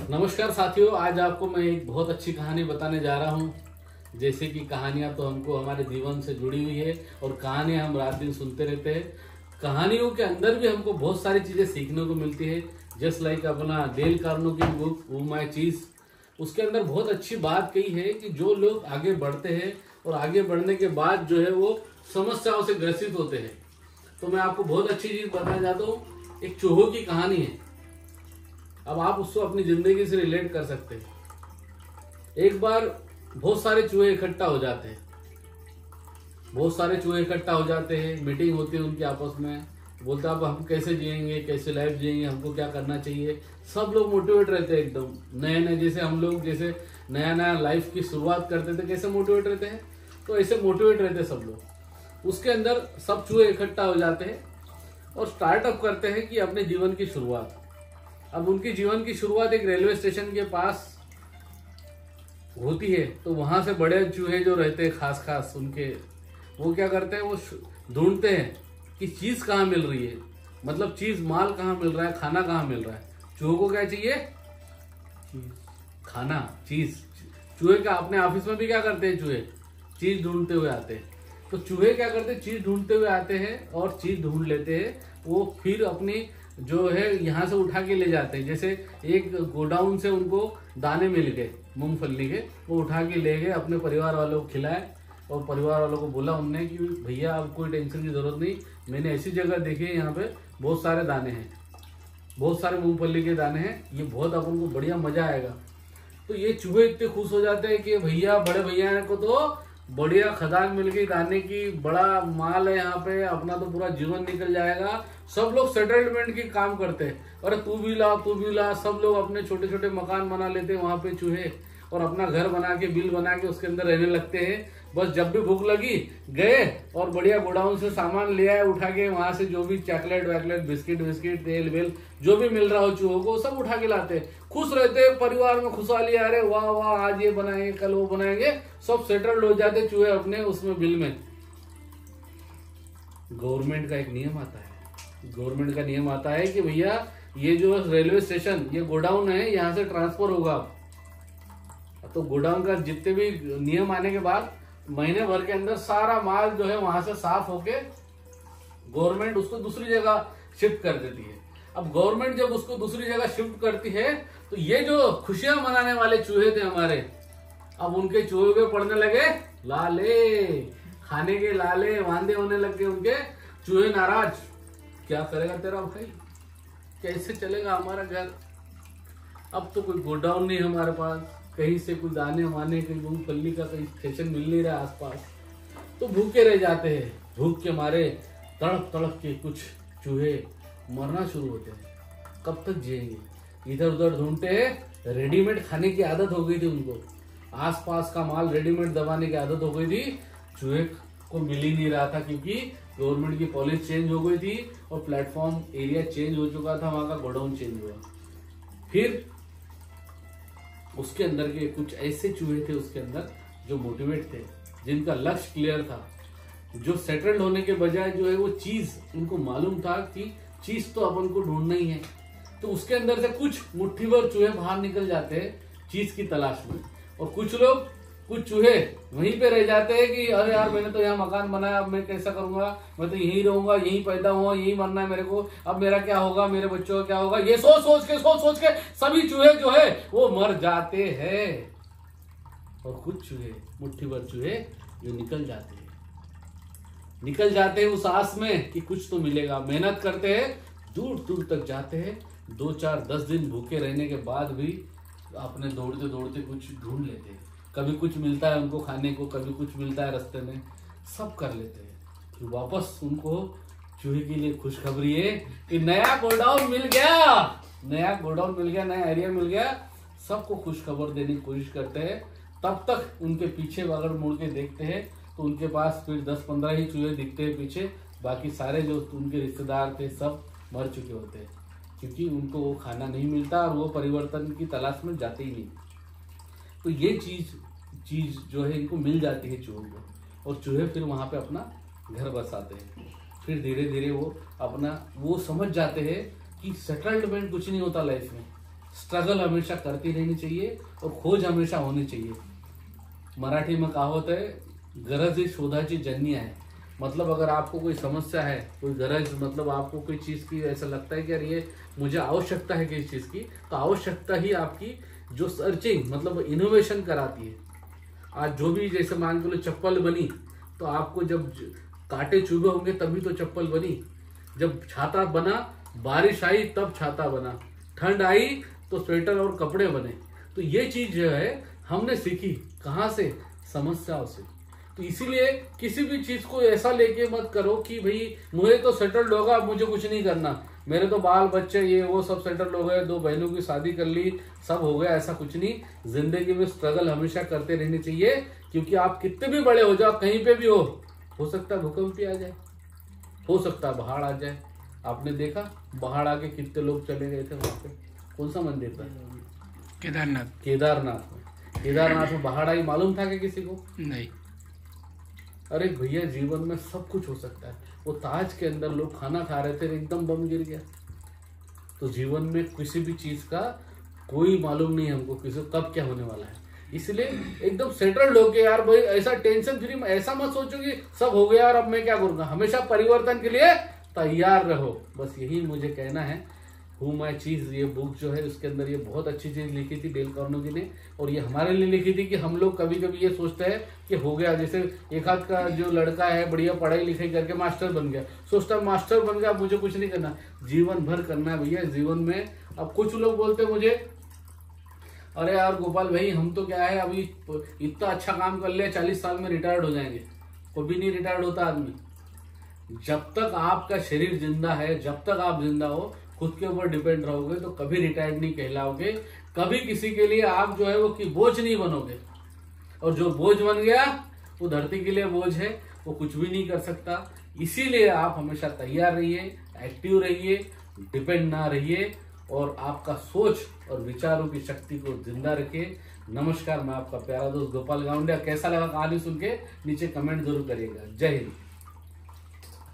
नमस्कार साथियों, आज आपको मैं एक बहुत अच्छी कहानी बताने जा रहा हूं। जैसे कि कहानियां तो हमको हमारे जीवन से जुड़ी हुई है और कहानियां हम रात दिन सुनते रहते हैं। कहानियों के अंदर भी हमको बहुत सारी चीजें सीखने को मिलती है। जस्ट लाइक अपना डेल कार्नेगी की बुक हू माय चीज, उसके अंदर बहुत अच्छी बात कही है कि जो लोग आगे बढ़ते हैं और आगे बढ़ने के बाद जो है वो समस्याओं से ग्रसित होते हैं। तो मैं आपको बहुत अच्छी चीज बताना चाहता हूँ। एक चूहों की कहानी है। अब आप उसको अपनी जिंदगी से रिलेट कर सकते हैं। एक बार बहुत सारे चूहे इकट्ठा हो जाते हैं। मीटिंग होती है उनकी आपस में। बोलते अब हम कैसे जिएंगे, कैसे लाइफ जिएंगे, हमको क्या करना चाहिए। सब लोग मोटिवेट रहते हैं एकदम नए नए। जैसे हम लोग जैसे नया नया लाइफ की शुरुआत करते थे, कैसे मोटिवेट रहते हैं, तो ऐसे मोटिवेट रहते हैं सब लोग। उसके अंदर सब चूहे इकट्ठा हो जाते हैं और स्टार्टअप करते हैं कि अपने जीवन की शुरुआत। अब उनकी जीवन की शुरुआत एक रेलवे स्टेशन के पास होती है। तो वहां से बड़े चूहे जो रहते हैं खास उनके, वो क्या करते हैं, वो ढूंढते हैं कि चीज कहाँ मिल रही है, मतलब चीज माल कहाँ मिल रहा है, खाना कहाँ मिल रहा है। चूहों को क्या चाहिए? खाना, चीज। चूहे का अपने ऑफिस में भी क्या करते हैं, चूहे चीज ढूंढते हुए आते हैं। तो चूहे क्या करते हैं, चीज ढूंढते हुए आते हैं और चीज ढूंढ लेते हैं। वो फिर अपनी जो है यहाँ से उठा के ले जाते हैं। जैसे एक गोडाउन से उनको दाने मिल गए मूंगफली के, वो उठा के ले गए, अपने परिवार वालों को खिलाए और परिवार वालों को बोला उनने कि भैया अब कोई टेंशन की जरूरत नहीं, मैंने ऐसी जगह देखी है, यहाँ पे बहुत सारे दाने हैं, बहुत सारे मूंगफली के दाने हैं, ये बहुत अपन को बढ़िया मजा आएगा। तो ये चूहे इतने खुश हो जाते हैं कि भैया, बड़े भैया को तो बढ़िया खदान मिल गई दाने की, बड़ा माल है यहाँ पे, अपना तो पूरा जीवन निकल जाएगा। सब लोग सेटलमेंट की काम करते हैं, अरे तू भी ला। सब लोग अपने छोटे छोटे मकान बना लेते हैं वहां पे चूहे, और अपना घर बना के, बिल बना के उसके अंदर रहने लगते हैं। बस जब भी भूख लगी गए और बढ़िया गोडाउन से सामान ले आए उठा के, वहां से जो भी चॉकलेट वैकलेट, बिस्किट तेल वेल जो भी मिल रहा हो चूहों को, सब उठा के लाते हैं। खुश रहते हैं, परिवार में खुशहाली, अरे वाह वाह, आज ये बनाएंगे, कल वो बनाएंगे, सब सेटल्ड हो जाते चूहे अपने उसमें बिल में। गवर्नमेंट का एक नियम आता है कि भैया ये जो रेलवे स्टेशन, ये गोडाउन है, यहाँ से ट्रांसफर होगा। तो गोडाउन का जितने भी नियम आने के बाद महीने भर के अंदर सारा माल जो है वहां से साफ होके गवर्नमेंट उसको दूसरी जगह शिफ्ट कर देती है। अब गवर्नमेंट जब उसको दूसरी जगह शिफ्ट करती है, तो ये जो खुशियां मनाने वाले चूहे थे हमारे, अब उनके चूहे पे पड़ने लगे लाले, खाने के लाले, वांदे होने लगे उनके। चूहे नाराज, क्या करेगा तेरा भाई, कैसे चलेगा हमारा घर। अब तो कोई गोडाउन नहीं हमारे पास, कहीं से कोई दाने वाने, कहीं मूंगफली का कहीं स्टेशन मिल नहीं रहा आसपास, तो भूखे रह जाते हैं। भूख के मारे तड़प के कुछ चूहे मरना शुरू होते हैं। कब तक जिएंगे, इधर उधर ढूंढते हैं। रेडीमेड खाने की आदत हो गई थी उनको, आसपास का माल रेडीमेड दबाने की आदत हो गई थी। चूहे को मिल ही नहीं रहा था, क्योंकि गवर्नमेंट की पॉलिसी चेंज हो गई थी और प्लेटफॉर्म एरिया चेंज हो चुका था, वहां का गोडाउन चेंज हुआ। फिर उसके अंदर के कुछ ऐसे चूहे थे उसके अंदर जो मोटिवेट थे, जिनका लक्ष्य क्लियर था, जो सेटल्ड होने के बजाय जो है वो चीज, उनको मालूम था कि चीज तो अपन को ढूंढना ही है। तो उसके अंदर से कुछ मुट्ठी भर चूहे बाहर निकल जाते हैं चीज की तलाश में, और कुछ चूहे वहीं पे रह जाते हैं कि अरे यार, मैंने तो यहाँ मकान बनाया, अब मैं कैसा करूंगा, मैं तो यहीं रहूंगा, यहीं पैदा हुआ, यहीं मरना है मेरे को, अब मेरा क्या होगा, मेरे बच्चों का क्या होगा, ये सोच के सभी चूहे जो है वो मर जाते हैं। और कुछ चूहे, मुट्ठी भर चूहे जो निकल जाते हैं उस आस में कि कुछ तो मिलेगा। मेहनत करते हैं, दूर तक जाते हैं, 2-4-10 दिन भूखे रहने के बाद भी अपने दौड़ते कुछ ढूंढ लेते हैं। कभी कुछ मिलता है उनको खाने को, कभी कुछ मिलता है रास्ते में, सब कर लेते हैं। फिर वापस उनको चूहे के लिए खुशखबरी है कि नया गोडाउन मिल गया, नया एरिया मिल गया। सबको खुशखबर देने की कोशिश करते हैं। तब तक उनके पीछे अगर मुड़ के देखते हैं तो उनके पास फिर 10-15 ही चूहे दिखते हैं पीछे, बाकी सारे जो उनके रिश्तेदार थे सब मर चुके होते हैं, क्योंकि उनको वो खाना नहीं मिलता और वो परिवर्तन की तलाश में जाते ही नहीं। तो ये चीज जो है इनको मिल जाती है चूहों को, और चूहे फिर वहां पे अपना घर बसाते हैं। फिर धीरे धीरे वो समझ जाते हैं कि सेटलमेंट कुछ नहीं होता लाइफ में, स्ट्रगल हमेशा करती रहनी चाहिए और खोज हमेशा होनी चाहिए। मराठी में कहावत है, गरज ही शोधाची जननी है। मतलब अगर आपको कोई समस्या है, कोई गरज, मतलब आपको कोई चीज की ऐसा लगता है कि यार ये मुझे आवश्यकता है किसी चीज की, तो आवश्यकता ही आपकी जो सर्चिंग मतलब इनोवेशन कराती है। आज जो भी, जैसे मान के लो चप्पल बनी, तो आपको जब कांटे चुभे होंगे तभी तो चप्पल बनी। जब छाता बना, बारिश आई तब छाता बना, ठंड आई तो स्वेटर और कपड़े बने। तो ये चीज जो है हमने सीखी कहाँ से? समस्याओं से। तो इसीलिए किसी भी चीज को ऐसा लेके मत करो कि भाई मुझे तो सेटल्ड होगा, अब मुझे कुछ नहीं करना, मेरे तो बाल बच्चे ये वो सब सेटल्ड हो गए, 2 बहनों की शादी कर ली, सब हो गया। ऐसा कुछ नहीं। जिंदगी में स्ट्रगल हमेशा करते रहनी चाहिए, क्योंकि आप कितने भी बड़े हो जाओ, कहीं पे भी हो सकता है भूकंप भी आ जाए, हो सकता है बाढ़ आ जाए। आपने देखा बाढ़ आके कितने लोग चले गए थे वहां पे। कौन सा मंदिर था? केदारनाथ में बाढ़ आई, मालूम था कि किसी को? नहीं। अरे भैया, जीवन में सब कुछ हो सकता है। वो ताज के अंदर लोग खाना खा रहे थे, एकदम बम गिर गया। तो जीवन में किसी भी चीज का कोई मालूम नहीं है हमको, किसी कब क्या होने वाला है। इसलिए एकदम सेटल्ड होके यार भाई, ऐसा टेंशन फ्री में ऐसा मत सोचो कि सब हो गया और अब मैं क्या करूंगा। हमेशा परिवर्तन के लिए तैयार रहो, बस यही मुझे कहना है। हु माई चीज, ये बुक जो है उसके अंदर ये बहुत अच्छी चीज लिखी थी डेल कार्नेगी ने, और ये हमारे लिए लिखी थी कि हम लोग कभी कभी ये सोचते हैं कि हो गया। जैसे एक हाथ का जो लड़का है बढ़िया पढ़ाई लिखाई करके मास्टर बन गया, सोचता है मास्टर बन गया मुझे कुछ नहीं करना। जीवन भर करना है भैया जीवन में। अब कुछ लोग बोलते मुझे, अरे यार गोपाल भाई, हम तो क्या है अभी इतना अच्छा काम कर लिया, 40 साल में रिटायर्ड हो जाएंगे। कभी नहीं रिटायर्ड होता आदमी। जब तक आपका शरीर जिंदा है, जब तक आप जिंदा हो, खुद के ऊपर डिपेंड रहोगे, तो कभी रिटायर्ड नहीं कहलाओगे। कभी किसी के लिए आप जो है वो कि बोझ नहीं बनोगे। और जो बोझ बन गया वो धरती के लिए बोझ है, वो कुछ भी नहीं कर सकता। इसीलिए आप हमेशा तैयार रहिए, एक्टिव रहिए, डिपेंड ना रहिए, और आपका सोच और विचारों की शक्ति को जिंदा रखिए। नमस्कार, मैं आपका प्यारा दोस्त गोपाल गावंडे। कैसा लगा कहानी सुन के नीचे कमेंट जरूर करिएगा। जय हिंद।